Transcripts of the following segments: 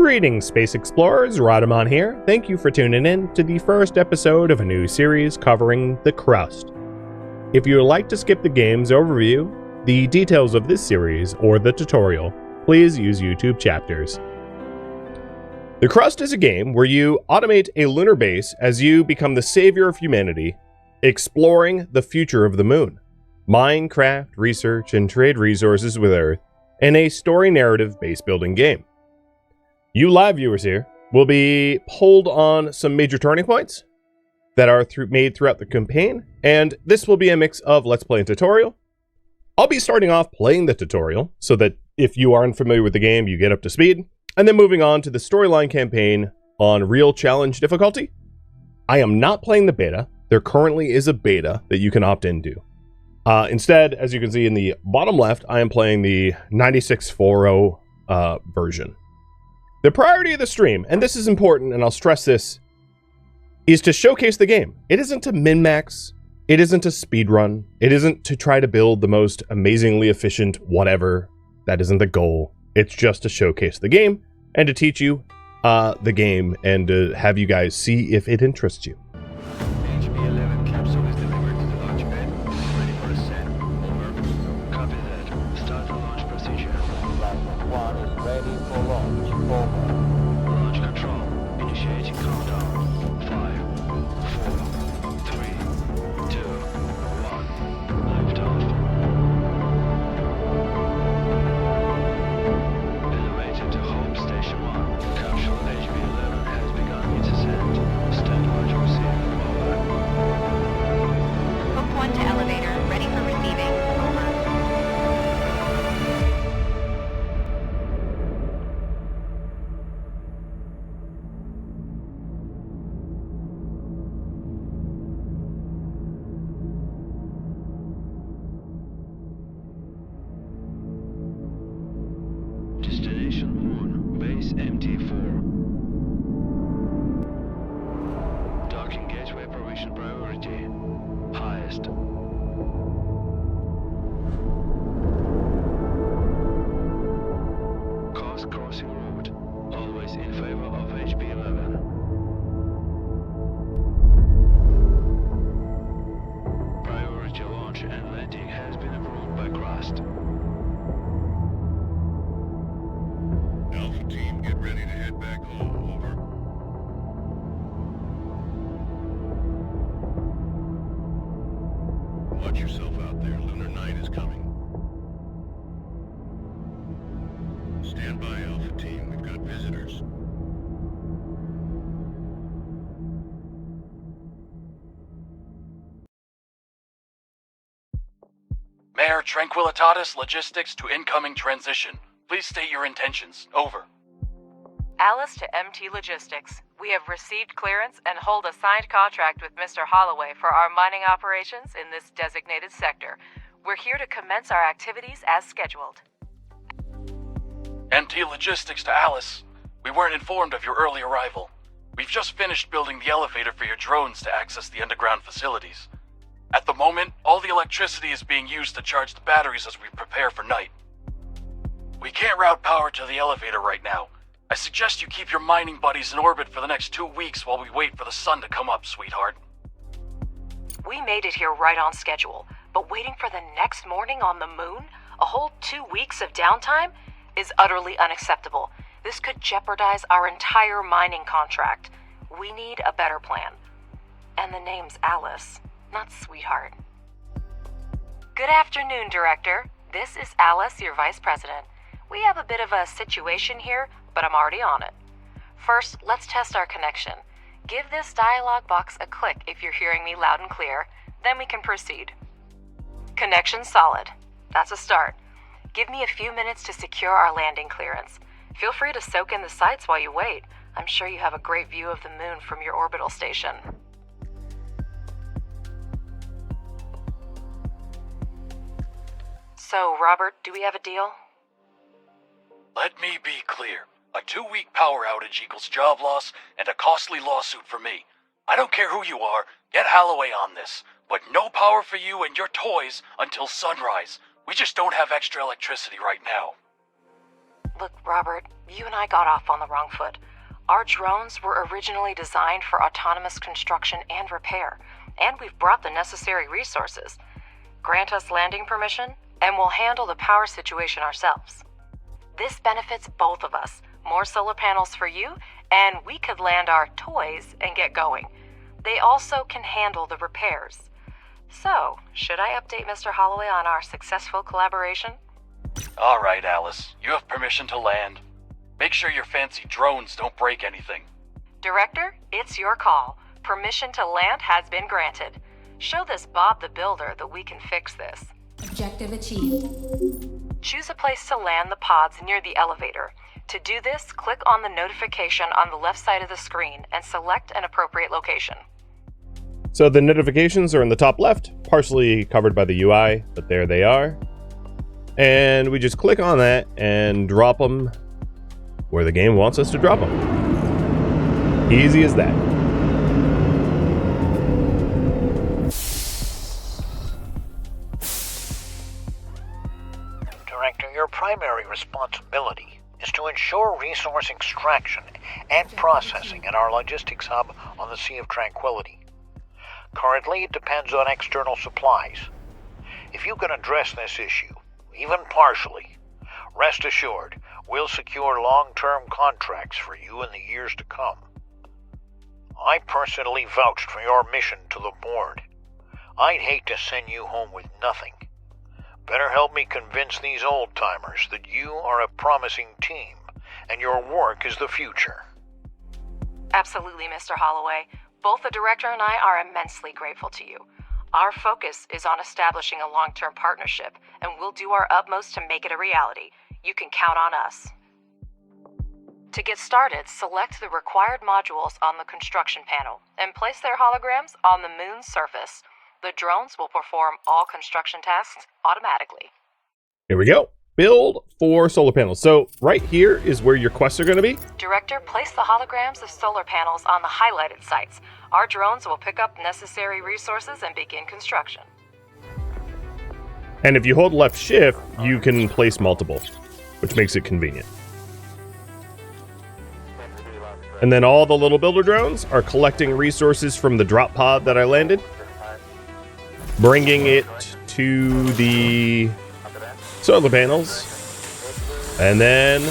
Greetings, Space Explorers, Rhadamant here. Thank you for tuning in to the first episode of a new series covering the Crust. If you would like to skip the game's overview, the details of this series, or the tutorial, please use YouTube chapters. The Crust is a game where you automate a lunar base as you become the savior of humanity, exploring the future of the moon. Mine, craft, research, and trade resources with Earth in a story narrative base building game. You live viewers here will be pulled on some major turning points that are made throughout the campaign, and this will be a mix of Let's Play and tutorial. I'll be starting off playing the tutorial so that if you aren't familiar with the game, you get up to speed, and then moving on to the storyline campaign on real challenge difficulty. I am not playing the beta. There currently is a beta that you can opt into. Instead, as you can see in the bottom left, I am playing the 9640 version. The priority of the stream, and this is important, and I'll stress this, is to showcase the game. It isn't to min-max, it isn't to speedrun, it isn't to try to build the most amazingly efficient whatever. That isn't the goal. It's just to showcase the game, and to teach you the game, and to have you guys see if it interests you. HB-11 capsule is delivered to the launch pad. Ready for ascent. Over. Copy that. Start the launch procedure. Flight 1 is ready for launch. Over. Launch control. Initiating countdown. 5, 4, 3, 2, 1. Liftoff. Elevated to home station 1. Capsule HB-11 has begun its ascent. Stand by to receive. Over. Hook 1 to elevator, ready for receiving. Over. Destination Moon, base MT4. Docking gateway provision priority. Highest. Course crossing route. Always in favor of HB-11. Priority launch and landing has been approved by Crust. Alpha team, get ready to head back home. Over. Watch yourself out there. Lunar night is coming. Stand by, Alpha team. We've got visitors. Mayor Tranquilitatis Logistics to incoming transition. Please state your intentions. Over. Alice to MT Logistics. We have received clearance and hold a signed contract with Mr. Holloway for our mining operations in this designated sector. We're here to commence our activities as scheduled. MT Logistics to Alice. We weren't informed of your early arrival. We've just finished building the elevator for your drones to access the underground facilities. At the moment, all the electricity is being used to charge the batteries as we prepare for night. We can't route power to the elevator right now. I suggest you keep your mining buddies in orbit for the next 2 weeks while we wait for the sun to come up, sweetheart. We made it here right on schedule, but waiting for the next morning on the moon, a whole 2 weeks of downtime, is utterly unacceptable. This could jeopardize our entire mining contract. We need a better plan. And the name's Alice, not sweetheart. Good afternoon, Director. This is Alice, your Vice President. We have a bit of a situation here, but I'm already on it. First, let's test our connection. Give this dialog box a click if you're hearing me loud and clear, then we can proceed. Connection solid. That's a start. Give me a few minutes to secure our landing clearance. Feel free to soak in the sights while you wait. I'm sure you have a great view of the moon from your orbital station. So, Robert, do we have a deal? Let me be clear. A 2-week power outage equals job loss and a costly lawsuit for me. I don't care who you are, get Holloway on this. But no power for you and your toys until sunrise. We just don't have extra electricity right now. Look, Robert, you and I got off on the wrong foot. Our drones were originally designed for autonomous construction and repair, and we've brought the necessary resources. Grant us landing permission, and we'll handle the power situation ourselves. This benefits both of us. More solar panels for you, and we could land our toys and get going. They also can handle the repairs. So, should I update Mr. Holloway on our successful collaboration? All right, Alice. You have permission to land. Make sure your fancy drones don't break anything. Director, it's your call. Permission to land has been granted. Show this Bob the Builder that we can fix this. Objective achieved. Choose a place to land the pods near the elevator. To do this, click on the notification on the left side of the screen and select an appropriate location. So the notifications are in the top left, partially covered by the UI, but there they are. And we just click on that and drop them where the game wants us to drop them. Easy as that. Director, your primary responsibility is to ensure resource extraction and processing at our logistics hub on the Sea of Tranquility. Currently, it depends on external supplies. If you can address this issue, even partially, rest assured we'll secure long-term contracts for you in the years to come. I personally vouched for your mission to the board. I'd hate to send you home with nothing. Better help me convince these old-timers that you are a promising team and your work is the future. Absolutely, Mr. Holloway. Both the director and I are immensely grateful to you. Our focus is on establishing a long-term partnership, and we'll do our utmost to make it a reality. You can count on us. To get started, select the required modules on the construction panel and place their holograms on the moon's surface. The drones will perform all construction tasks automatically. Here we go. Build 4 solar panels. So right here is where your quests are going to be. Director, place the holograms of solar panels on the highlighted sites. Our drones will pick up necessary resources and begin construction. And if you hold left shift, you can place multiple, which makes it convenient. And then all the little builder drones are collecting resources from the drop pod that I landed, bringing it to the solar panels, and then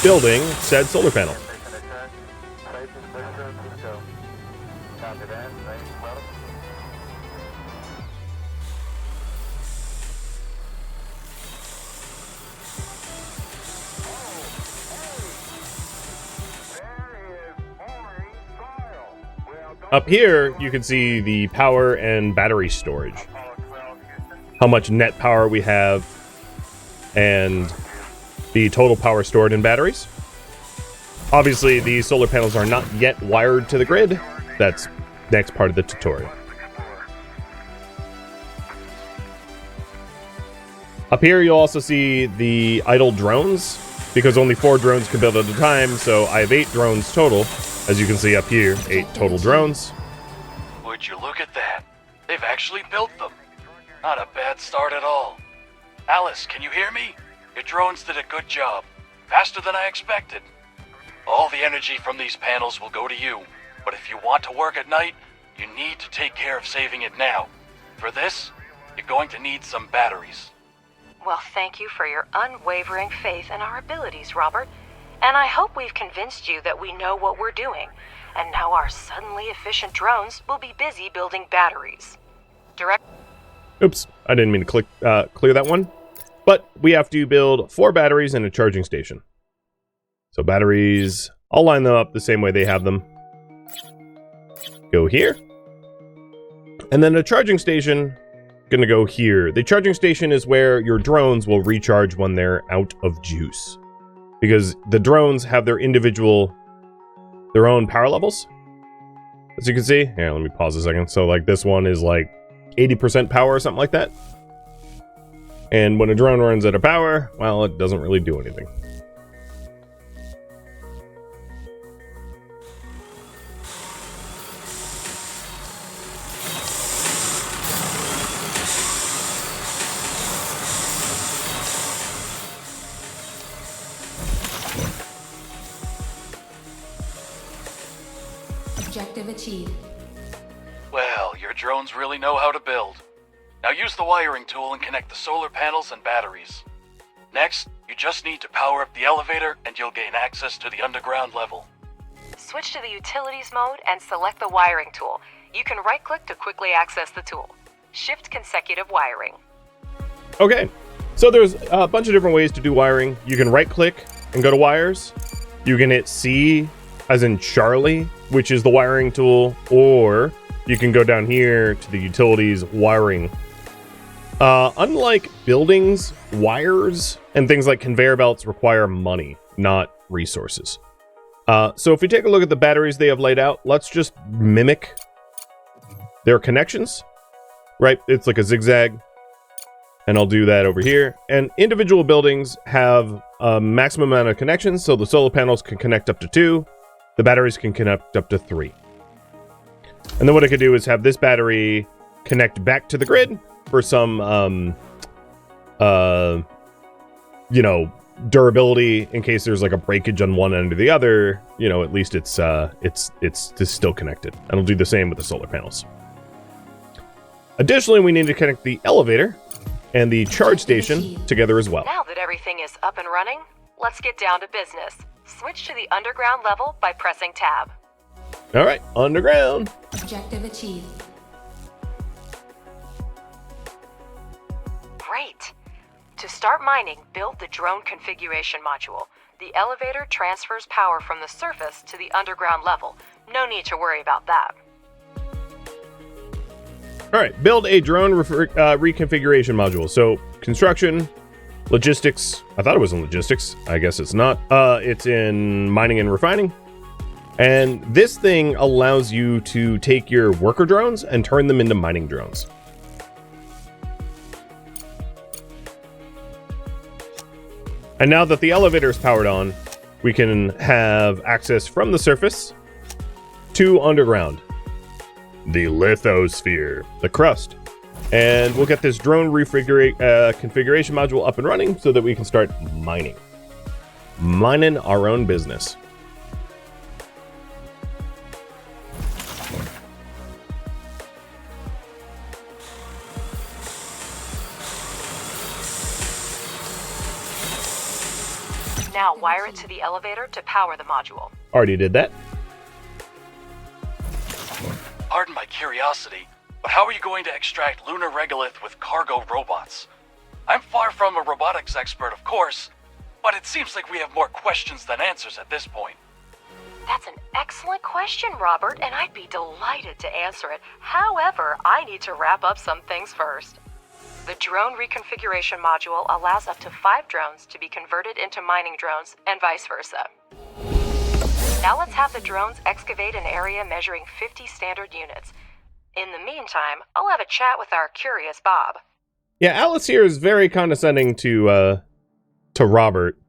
building said solar panel. Up here, you can see the power and battery storage. How much net power we have, and the total power stored in batteries. Obviously, these solar panels are not yet wired to the grid. That's next part of the tutorial. Up here, you'll also see the idle drones, because only 4 drones can build at a time, so I have 8 drones total. As you can see up here, 8 total drones. Would you look at that? They've actually built them. Not a bad start at all. Alice, can you hear me? Your drones did a good job. Faster than I expected. All the energy from these panels will go to you. But if you want to work at night, you need to take care of saving it now. For this, you're going to need some batteries. Well, thank you for your unwavering faith in our abilities, Robert. And I hope we've convinced you that we know what we're doing. And now our suddenly efficient drones will be busy building batteries. Oops, I didn't mean to clear that one. But we have to build 4 batteries and a charging station. So batteries, I'll line them up the same way they have them. Go here. And then a charging station, gonna go here. The charging station is where your drones will recharge when they're out of juice. Because the drones have their own power levels. As you can see, here, let me pause a second. So like this one is like 80% power or something like that. And when a drone runs out of power, well, it doesn't really do anything. Objective achieved. Well, your drones really know how to build. Now use the wiring tool and connect the solar panels and batteries. Next, you just need to power up the elevator and you'll gain access to the underground level. Switch to the utilities mode and select the wiring tool. You can right-click to quickly access the tool. Shift consecutive wiring. Okay, so there's a bunch of different ways to do wiring. You can right-click and go to wires. You can hit C, as in Charlie, which is the wiring tool, or you can go down here to the utilities wiring. Unlike buildings, wires and things like conveyor belts require money, not resources. So if we take a look at the batteries they have laid out, let's just mimic their connections, right? It's like a zigzag, and I'll do that over here. And individual buildings have a maximum amount of connections, so the solar panels can connect up to 2, the batteries can connect up to 3. And then what I could do is have this battery connect back to the grid for some, durability in case there's like a breakage on one end or the other. You know, at least it's still connected. And I'll do the same with the solar panels. Additionally, we need to connect the elevator and the charge station together as well. Now that everything is up and running, let's get down to business. Switch to the underground level by pressing tab. All right, underground. Objective achieved. Great. To start mining, build the drone configuration module. The elevator transfers power from the surface to the underground level. No need to worry about that. All right, build a drone reconfiguration module. So construction, logistics. I thought it was in logistics. I guess it's not. It's in mining and refining. And this thing allows you to take your worker drones and turn them into mining drones. And now that the elevator is powered on, we can have access from the surface to underground. The lithosphere, the crust. And we'll get this drone configuration module up and running so that we can start mining. Mining our own business. Now wire it to the elevator to power the module. Already did that. Pardon my curiosity, but how are you going to extract lunar regolith with cargo robots? I'm far from a robotics expert, of course, but it seems like we have more questions than answers at this point. That's an excellent question, Robert, and I'd be delighted to answer it. However, I need to wrap up some things first. The drone reconfiguration module allows up to 5 drones to be converted into mining drones and vice versa. Now let's have the drones excavate an area measuring 50 standard units. In the meantime, I'll have a chat with our curious Bob. Yeah, Alice here is very condescending to Robert.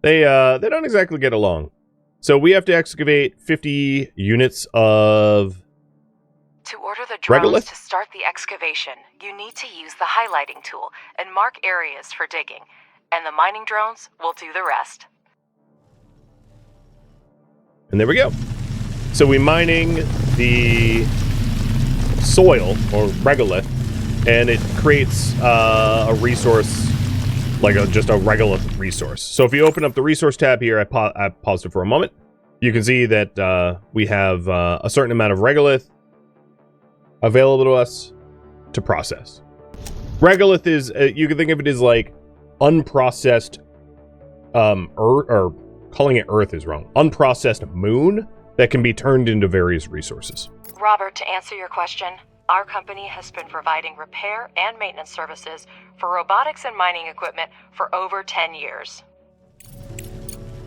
They don't exactly get along. So we have to excavate 50 units of To order the drones regolith? to start the excavation, you need to use the highlighting tool and mark areas for digging, and the mining drones will do the rest. And there we go. So we're mining the soil, or regolith, and it creates a resource, like just a regolith resource. So if you open up the resource tab here, I paused it for a moment, you can see that we have a certain amount of regolith available to us to process. Regolith is, you can think of it as like unprocessed earth, or calling it earth is wrong, unprocessed moon that can be turned into various resources. Robert, to answer your question, our company has been providing repair and maintenance services for robotics and mining equipment for over 10 years.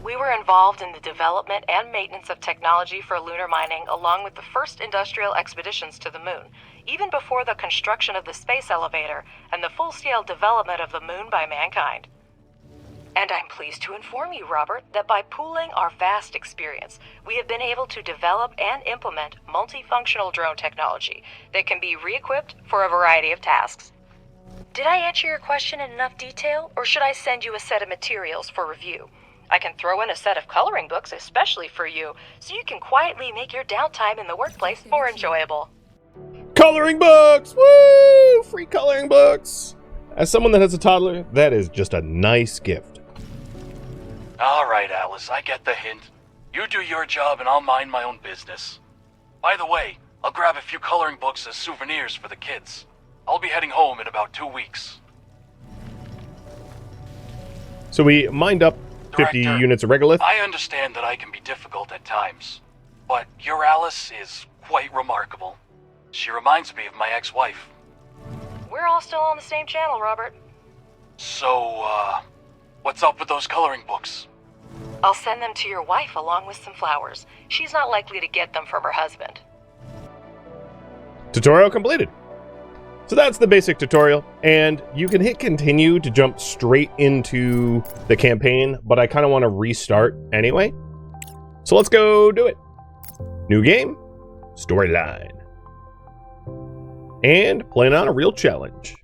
We were involved in the development and maintenance of technology for lunar mining along with the first industrial expeditions to the moon, even before the construction of the space elevator and the full-scale development of the moon by mankind. And I'm pleased to inform you, Robert, that by pooling our vast experience, we have been able to develop and implement multifunctional drone technology that can be re-equipped for a variety of tasks. Did I answer your question in enough detail, or should I send you a set of materials for review? I can throw in a set of coloring books especially for you, so you can quietly make your downtime in the workplace more enjoyable. Coloring books! Woo! Free coloring books! As someone that has a toddler, that is just a nice gift. All right, Alice, I get the hint. You do your job and I'll mind my own business. By the way, I'll grab a few coloring books as souvenirs for the kids. I'll be heading home in about 2 weeks. So we mined up 50 Director, units of regolith. I understand that I can be difficult at times, but your Alice is quite remarkable. She reminds me of my ex-wife. We're all still on the same channel, Robert. So, what's up with those coloring books? I'll send them to your wife along with some flowers. She's not likely to get them from her husband. Tutorial completed. So that's the basic tutorial, and you can hit continue to jump straight into the campaign, but I kind of want to restart anyway. So let's go do it. New game, storyline, and playing on a real challenge.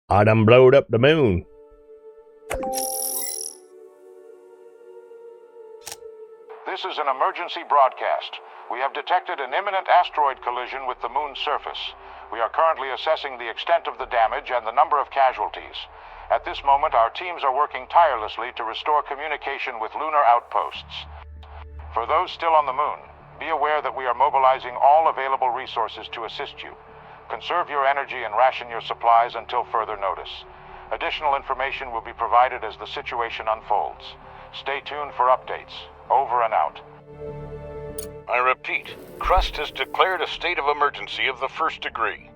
I done blowed up the moon. This is an emergency broadcast. We have detected an imminent asteroid collision with the moon's surface. We are currently assessing the extent of the damage and the number of casualties. At this moment, our teams are working tirelessly to restore communication with lunar outposts. For those still on the moon, be aware that we are mobilizing all available resources to assist you. Conserve your energy and ration your supplies until further notice. Additional information will be provided as the situation unfolds. Stay tuned for updates. Over and out. I repeat, Crust has declared a state of emergency of the first degree.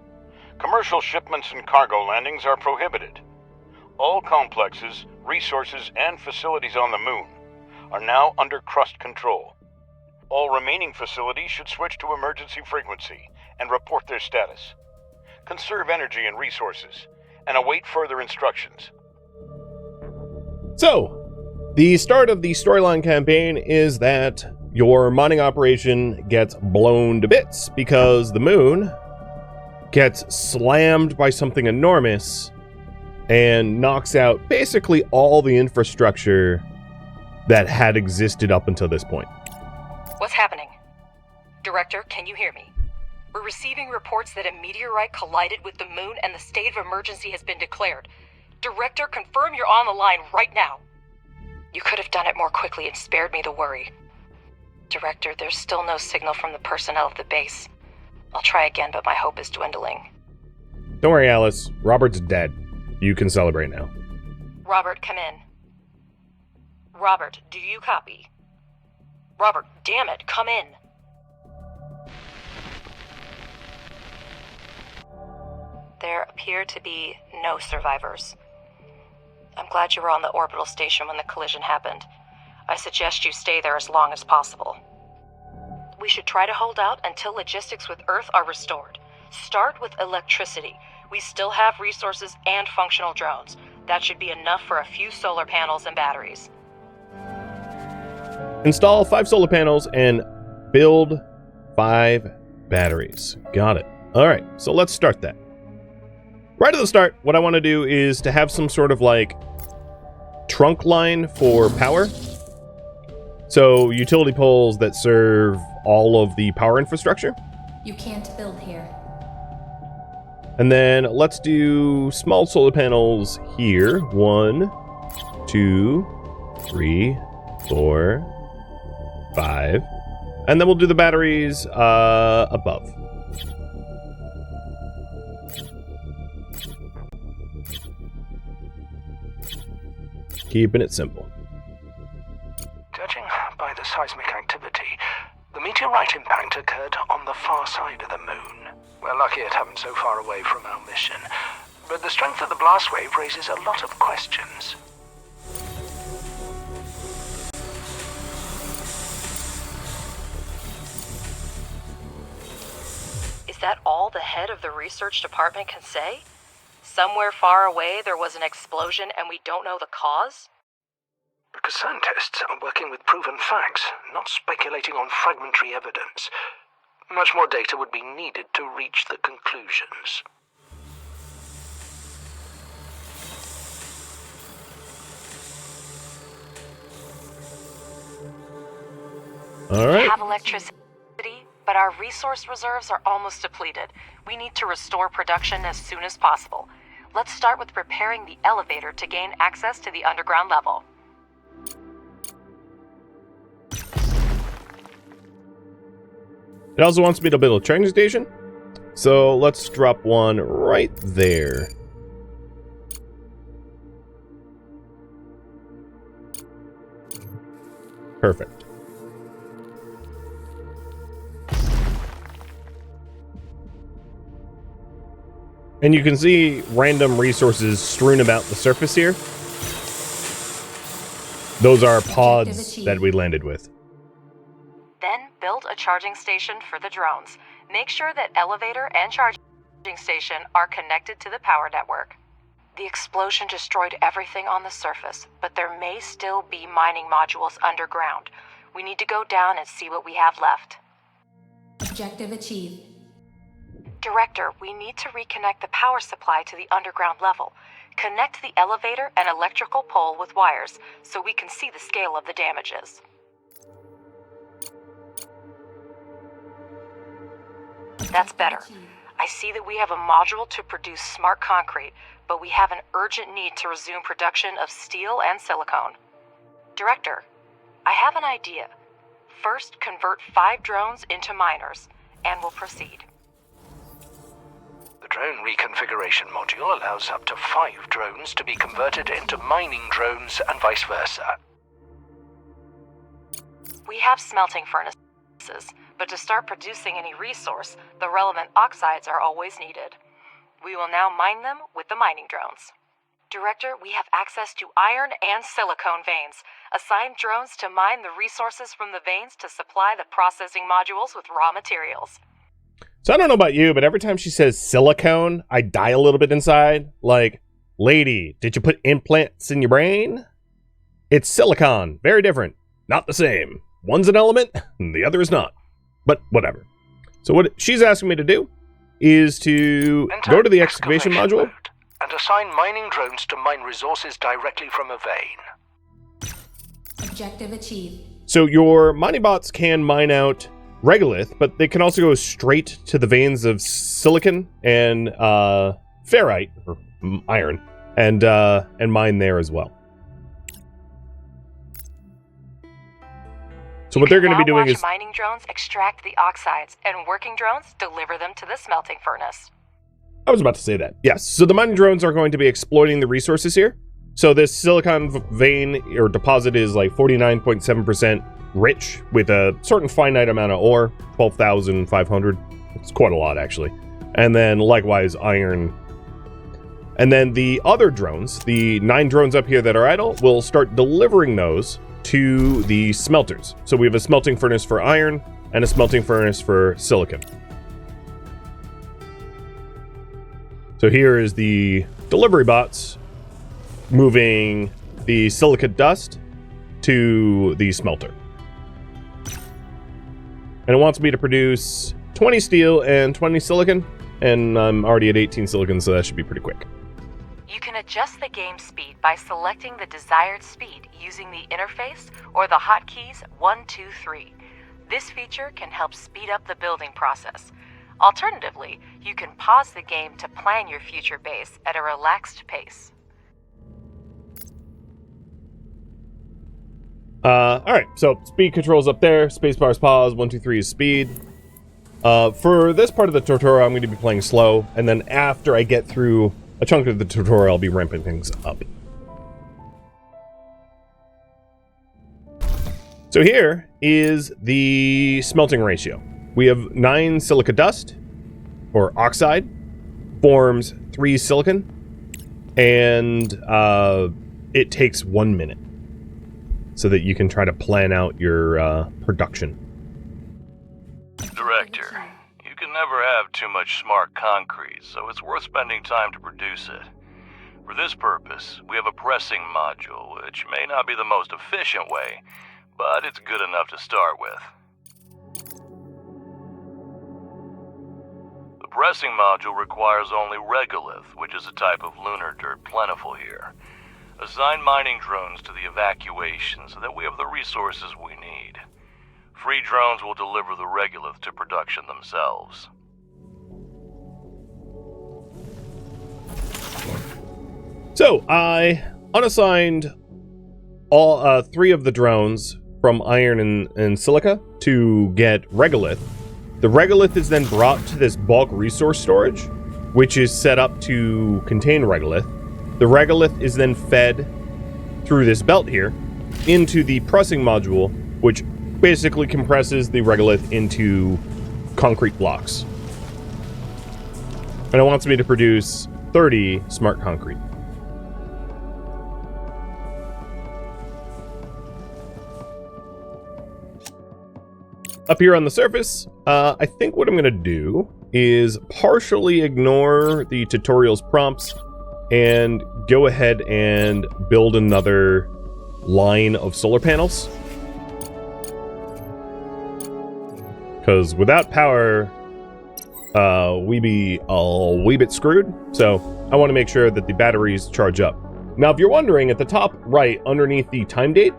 Commercial shipments and cargo landings are prohibited. All complexes, resources, and facilities on the moon are now under Crust control. All remaining facilities should switch to emergency frequency and report their status. Conserve energy and resources, and await further instructions. So, the start of the storyline campaign is that your mining operation gets blown to bits because the moon gets slammed by something enormous and knocks out basically all the infrastructure that had existed up until this point. What's happening? Director, can you hear me? We're receiving reports that a meteorite collided with the moon and the state of emergency has been declared. Director, confirm you're on the line right now. You could have done it more quickly and spared me the worry. Director, there's still no signal from the personnel of the base. I'll try again, but my hope is dwindling. Don't worry, Alice. Robert's dead. You can celebrate now. Robert, come in. Robert, do you copy? Robert, damn it, come in. There appear to be no survivors. I'm glad you were on the orbital station when the collision happened. I suggest you stay there as long as possible. We should try to hold out until logistics with Earth are restored. Start with electricity. We still have resources and functional drones. That should be enough for a few solar panels and batteries. Install 5 solar panels and build 5 batteries. Got it. All right, so let's start that. Right at the start, what I want to do is to have some sort of like trunk line for power. So utility poles that serve all of the power infrastructure. You can't build here. And then let's do small solar panels here. 1, 2, 3, 4, 5. And then we'll do the batteries above. Keeping it simple. Judging by the seismic activity, the meteorite impact occurred on the far side of the moon. We're lucky it happened so far away from our mission. but the strength of the blast wave raises a lot of questions. Is that all the head of the research department can say? Somewhere far away there was an explosion and we don't know the cause? Because scientists are working with proven facts, not speculating on fragmentary evidence. Much more data would be needed to reach the conclusions. All right. We have electricity, but our resource reserves are almost depleted. We need to restore production as soon as possible. Let's start with repairing the elevator to gain access to the underground level. It also wants me to build a training station, so let's drop one right there. Perfect. And you can see random resources strewn about the surface here. Those are pods that we landed with. Then build a charging station for the drones. Make sure that elevator and charging station are connected to the power network. The explosion destroyed everything on the surface, but there may still be mining modules underground. We need to go down and see what we have left. Objective achieved. Director, we need to reconnect the power supply to the underground level. Connect the elevator and electrical pole with wires so we can see the scale of the damages. That's better. I see that we have a module to produce smart concrete, but we have an urgent need to resume production of steel and silicone. Director, I have an idea. First, convert 5 drones into miners, and we'll proceed. The drone reconfiguration module allows up to 5 drones to be converted into mining drones and vice versa. We have smelting furnaces, but to start producing any resource, the relevant oxides are always needed. We will now mine them with the mining drones. Director, we have access to iron and silicone veins. Assign drones to mine the resources from the veins to supply the processing modules with raw materials. So I don't know about you, but every time she says silicone, I die a little bit inside. Like, lady, did you put implants in your brain? It's silicon. Very different. Not the same. One's an element, and the other is not. But whatever. So what she's asking me to do is to go to the excavation module mode and assign mining drones to mine resources directly from a vein. Objective achieved. So your mining bots can mine out regolith, but they can also go straight to the veins of silicon and ferrite or iron, and mine there as well. So what they're going to be doing is mining drones extract the oxides, and working drones deliver them to the smelting furnace. I was about to say that. Yes. So the mining drones are going to be exploiting the resources here. So this silicon vein or deposit is like 49.7% rich with a certain finite amount of ore, 12,500. It's quite a lot, actually. And then likewise iron. And then the other drones, the 9 drones up here that are idle, will start delivering those to the smelters. So we have a smelting furnace for iron and a smelting furnace for silicon. So here is the delivery bots moving the silica dust to the smelter. And it wants me to produce 20 steel and 20 silicon, and I'm already at 18 silicon, so that should be pretty quick. You can adjust the game speed by selecting the desired speed using the interface or the hotkeys 1, 2, 3. This feature can help speed up the building process. Alternatively, you can pause the game to plan your future base at a relaxed pace. Alright, so speed controls up there, spacebar is pause, 1, 2, 3 is speed. For this part of the tutorial, I'm going to be playing slow, and then after I get through a chunk of the tutorial, I'll be ramping things up. So here is the smelting ratio. We have 9 silica dust, or oxide, forms 3 silicon, and it takes 1 minute so that you can try to plan out your production. Director, you can never have too much smart concrete, so it's worth spending time to produce it. For this purpose, we have a pressing module, which may not be the most efficient way, but it's good enough to start with. The pressing module requires only regolith, which is a type of lunar dirt plentiful here. Assign mining drones to the evacuation so that we have the resources we need. Free drones will deliver the regolith to production themselves. So, I unassigned all 3 of the drones from iron and silica to get regolith. The regolith is then brought to this bulk resource storage, which is set up to contain regolith. The regolith is then fed through this belt here into the pressing module, which basically compresses the regolith into concrete blocks. And it wants me to produce 30 smart concrete. Up here on the surface, I think what I'm going to do is partially ignore the tutorial's prompts and go ahead and build another line of solar panels. Because without power, we be a wee bit screwed. So I want to make sure that the batteries charge up. Now, if you're wondering, at the top right, underneath the time date,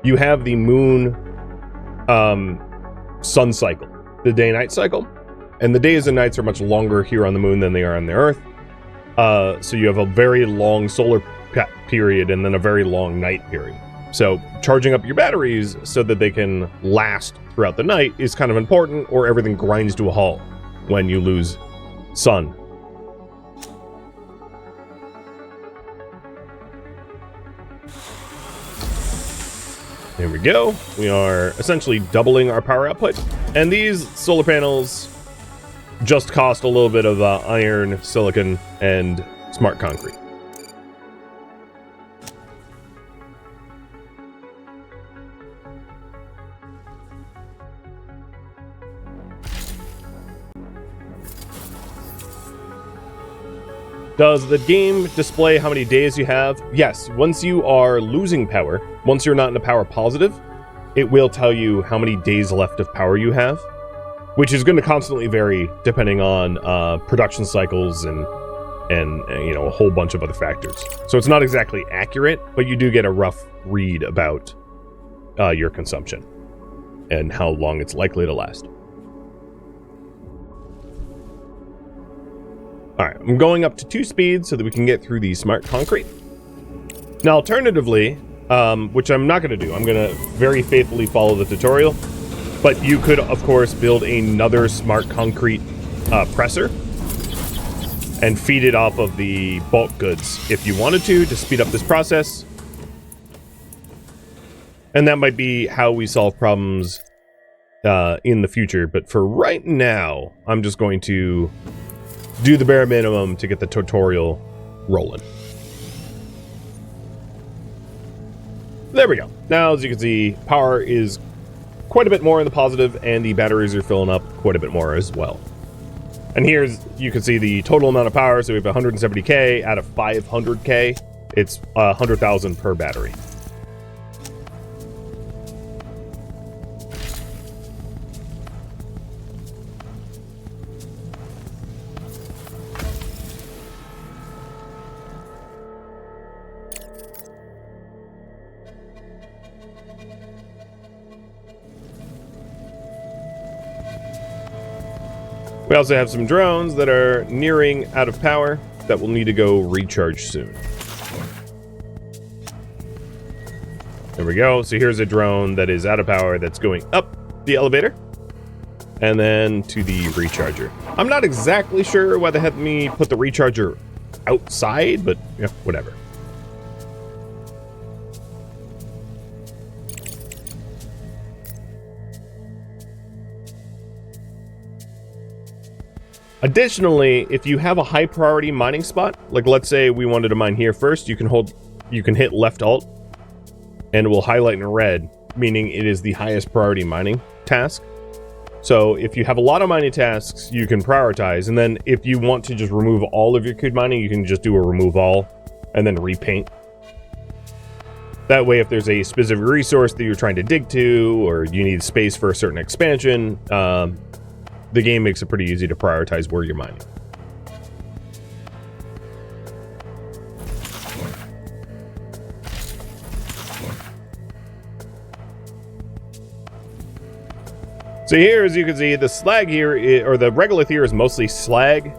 you have the moon sun cycle, the day-night cycle. And the days and nights are much longer here on the moon than they are on the Earth. So you have a very long solar period and then a very long night period. So charging up your batteries so that they can last throughout the night is kind of important, or everything grinds to a halt when you lose sun. There we go. We are essentially doubling our power output. And these solar panels just cost a little bit of iron, silicon, and smart concrete. Does the game display how many days you have? Yes, once you are losing power, once you're not in a power positive, it will tell you how many days left of power you have, which is going to constantly vary depending on production cycles and you know, a whole bunch of other factors. So it's not exactly accurate, but you do get a rough read about your consumption and how long it's likely to last. Alright, I'm going up to 2 speeds so that we can get through the smart concrete. Now, alternatively, which I'm not going to do, I'm going to very faithfully follow the tutorial, but you could, of course, build another smart concrete presser and feed it off of the bulk goods if you wanted to speed up this process. And that might be how we solve problems in the future, but for right now, I'm just going to do the bare minimum to get the tutorial rolling. There we go. Now, as you can see, power is quite a bit more in the positive, and the batteries are filling up quite a bit more as well. And here's, you can see the total amount of power. So we have 170k out of 500k. It's 100,000 per battery. We also have some drones that are nearing out of power that will need to go recharge soon. There we go. So here's a drone that is out of power that's going up the elevator and then to the recharger. I'm not exactly sure why they had me put the recharger outside, but yeah, whatever. Additionally, if you have a high priority mining spot, like let's say we wanted to mine here first, you can hit left alt and it will highlight in red, meaning it is the highest priority mining task. So if you have a lot of mining tasks, you can prioritize. And then if you want to just remove all of your crude mining, you can just do a remove all and then repaint. That way, if there's a specific resource that you're trying to dig to, or you need space for a certain expansion, the game makes it pretty easy to prioritize where you're mining. So here, as you can see, the slag here, or the regolith here, is mostly slag,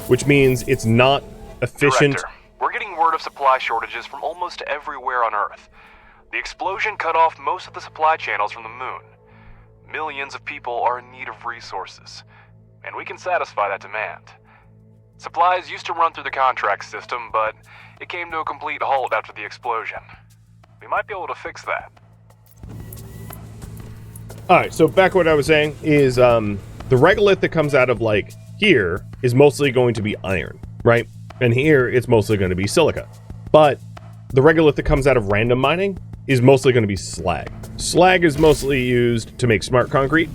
which means it's not efficient. Director, we're getting word of supply shortages from almost everywhere on Earth. The explosion cut off most of the supply channels from the moon. Millions of people are in need of resources, and we can satisfy that demand. Supplies used to run through the contract system, but it came to a complete halt after the explosion. We might be able to fix that. Alright, so back what I was saying is the regolith that comes out of, like, here is mostly going to be iron, right? And here it's mostly going to be silica. But the regolith that comes out of random mining is mostly going to be slag. Slag is mostly used to make smart concrete,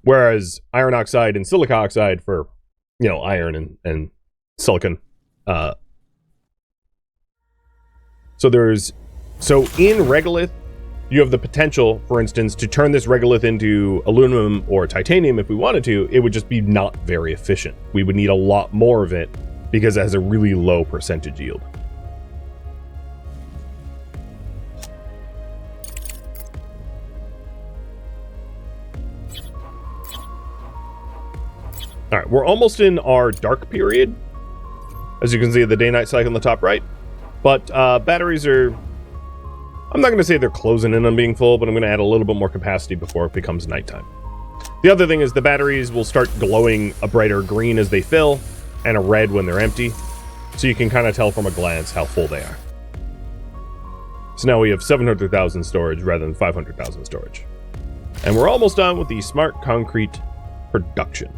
whereas iron oxide and silica oxide for, you know, iron and silicon. So in regolith, you have the potential, for instance, to turn this regolith into aluminum or titanium if we wanted to. It would just be not very efficient. We would need a lot more of it because it has a really low percentage yield. All right, we're almost in our dark period. As you can see, the day-night cycle on the top right. But batteries are... I'm not going to say they're closing in on being full, but I'm going to add a little bit more capacity before it becomes nighttime. The other thing is the batteries will start glowing a brighter green as they fill, and a red when they're empty. So you can kind of tell from a glance how full they are. So now we have 700,000 storage rather than 500,000 storage. And we're almost done with the smart concrete production.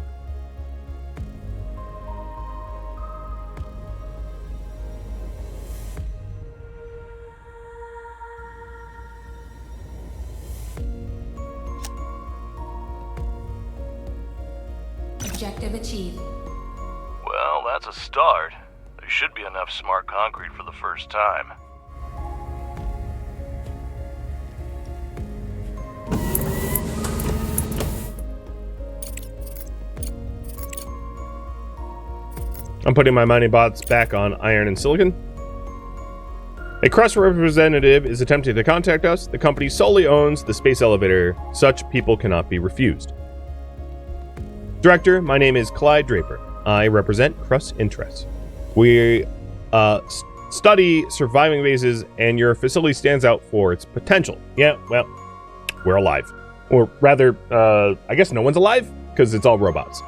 Objective achieved. Well, that's a start. There should be enough smart concrete for the first time. I'm putting my mining bots back on iron and silicon. A Crust representative is attempting to contact us. The company solely owns the space elevator. Such people cannot be refused. Director, my name is Clyde Draper. I represent Crust interests. We study surviving bases, and your facility stands out for its potential. Yeah, well, we're alive. Or rather, I guess no one's alive, because it's all robots.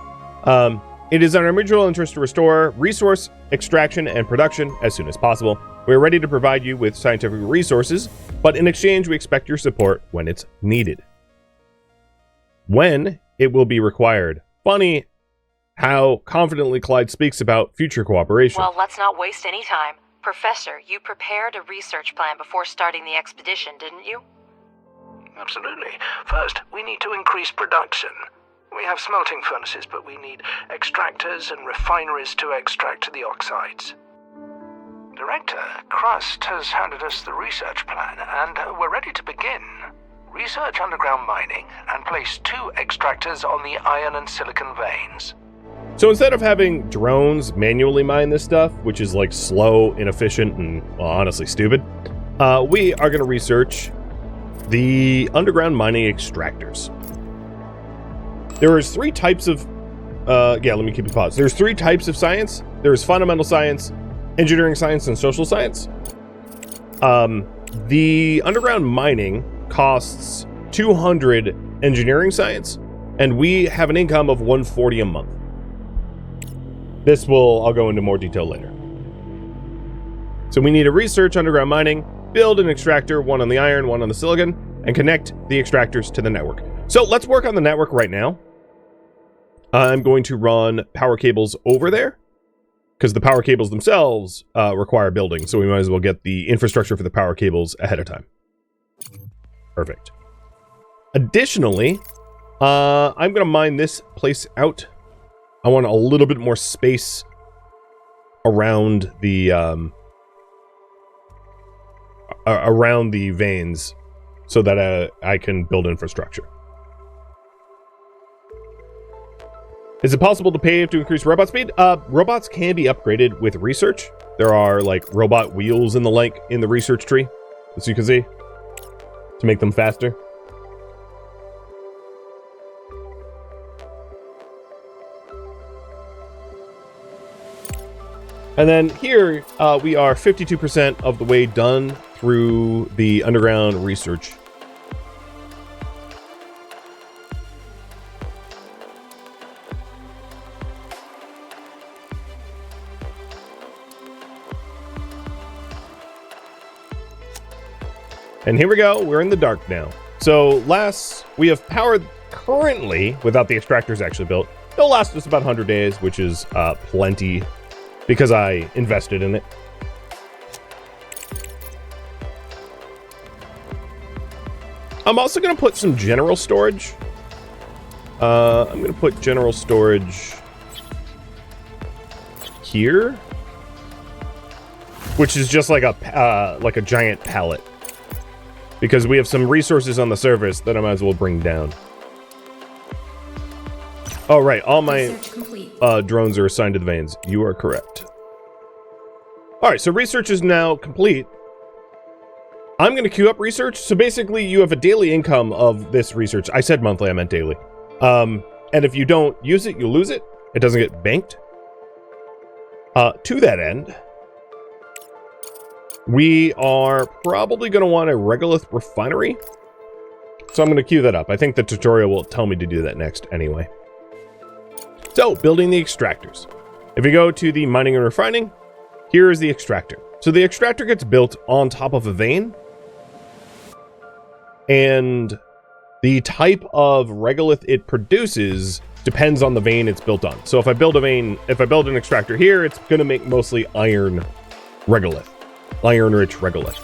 It is in our mutual interest to restore resource extraction and production as soon as possible. We are ready to provide you with scientific resources, but in exchange, we expect your support when it's needed. When it will be required. Funny how confidently Clyde speaks about future cooperation. Well, let's not waste any time. Professor, you prepared a research plan before starting the expedition, didn't you? Absolutely. First, we need to increase production. We have smelting furnaces, but we need extractors and refineries to extract the oxides. Director, Crust has handed us the research plan, and we're ready to begin. Research underground mining and place 2 extractors on the iron and silicon veins. So instead of having drones manually mine this stuff, which is like slow, inefficient, and well, honestly stupid, we are going to research the underground mining extractors. There is 3 types of, let me keep it paused. There's 3 types of science. There's fundamental science, engineering science, and social science. The underground mining costs 200 engineering science, and we have an income of 140 a month. I'll go into more detail later. So we need to research underground mining, build an extractor, 1 on the iron, 1 on the silicon, and connect the extractors to the network. So let's work on the network right now. I'm going to run power cables over there, because the power cables themselves require building, so we might as well get the infrastructure for the power cables ahead of time. Perfect. Additionally, I'm going to mine this place out. I want a little bit more space around the veins so that I can build infrastructure. Is it possible to pay to increase robot speed? Robots can be upgraded with research. There are like robot wheels and the like in the research tree, as you can see, to make them faster. And then here, we are 52% of the way done through the underground research. And here we go, we're in the dark now. So we have power currently, without the extractors actually built, it'll last us about 100 days, which is plenty, because I invested in it. I'm also going to put some general storage. I'm going to put general storage here, which is just like a giant pallet, because we have some resources on the surface that I might as well bring down. Oh, right. All my drones are assigned to the veins. You are correct. All right, so research is now complete. I'm going to queue up research. So basically, you have a daily income of this research. I said monthly, I meant daily. And if you don't use it, you lose it. It doesn't get banked. To that end, we are probably going to want a regolith refinery. So I'm going to queue that up. I think the tutorial will tell me to do that next anyway. So, building the extractors. If you go to the mining and refining, here is the extractor. So the extractor gets built on top of a vein, and the type of regolith it produces depends on the vein it's built on. So if I build an extractor here, it's going to make mostly iron regolith, iron-rich regolith.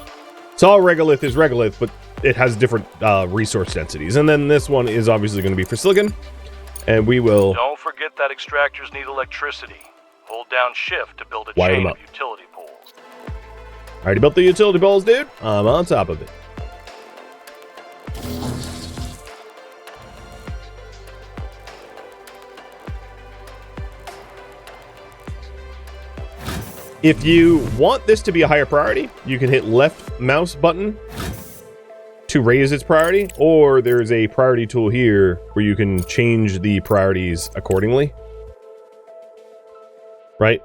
So all regolith is regolith, but it has different resource densities. And then this one is obviously going to be for silicon. And we will... Don't forget that extractors need electricity. Hold down shift to build a chain of utility poles. Already built the utility poles, dude. I'm on top of it. If you want this to be a higher priority, you can hit left mouse button to raise its priority, or there's a priority tool here where you can change the priorities accordingly. Right?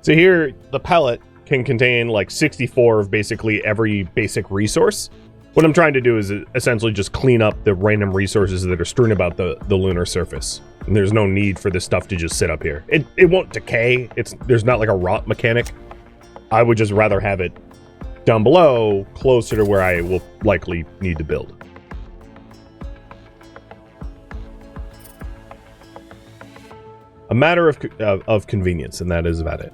So here, the pallet can contain like 64 of basically every basic resource. What I'm trying to do is essentially just clean up the random resources that are strewn about the lunar surface. And there's no need for this stuff to just sit up here. It won't decay. There's not like a rot mechanic. I would just rather have it down below, closer to where I will likely need to build. A matter of convenience, and that is about it.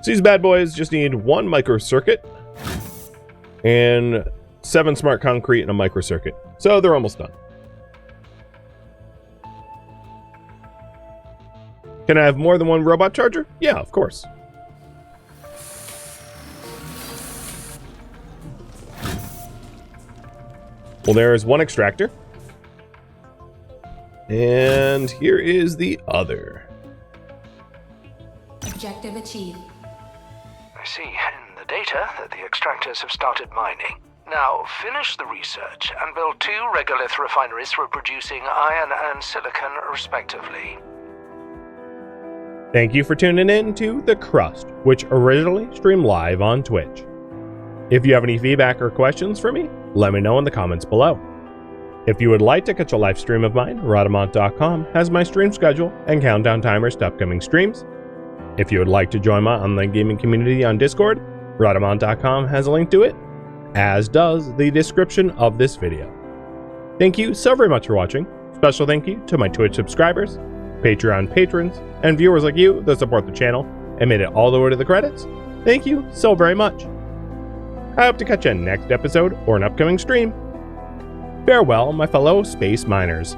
So these bad boys just need one microcircuit and 7 smart concrete and a microcircuit. So they're almost done. Can I have more than one robot charger? Yeah, of course. Well, there is one extractor. And here is the other. Objective achieved. I see in the data that the extractors have started mining. Now, finish the research and build 2 regolith refineries for producing iron and silicon, respectively. Thank you for tuning in to The Crust, which originally streamed live on Twitch. If you have any feedback or questions for me, let me know in the comments below. If you would like to catch a live stream of mine, Rhadamant.com has my stream schedule and countdown timers to upcoming streams. If you would like to join my online gaming community on Discord, Rhadamant.com has a link to it, as does the description of this video. Thank you so very much for watching. Special thank you to my Twitch subscribers, Patreon patrons, and viewers like you that support the channel and made it all the way to the credits. Thank you so very much. I hope to catch you in next episode or an upcoming stream. Farewell, my fellow space miners.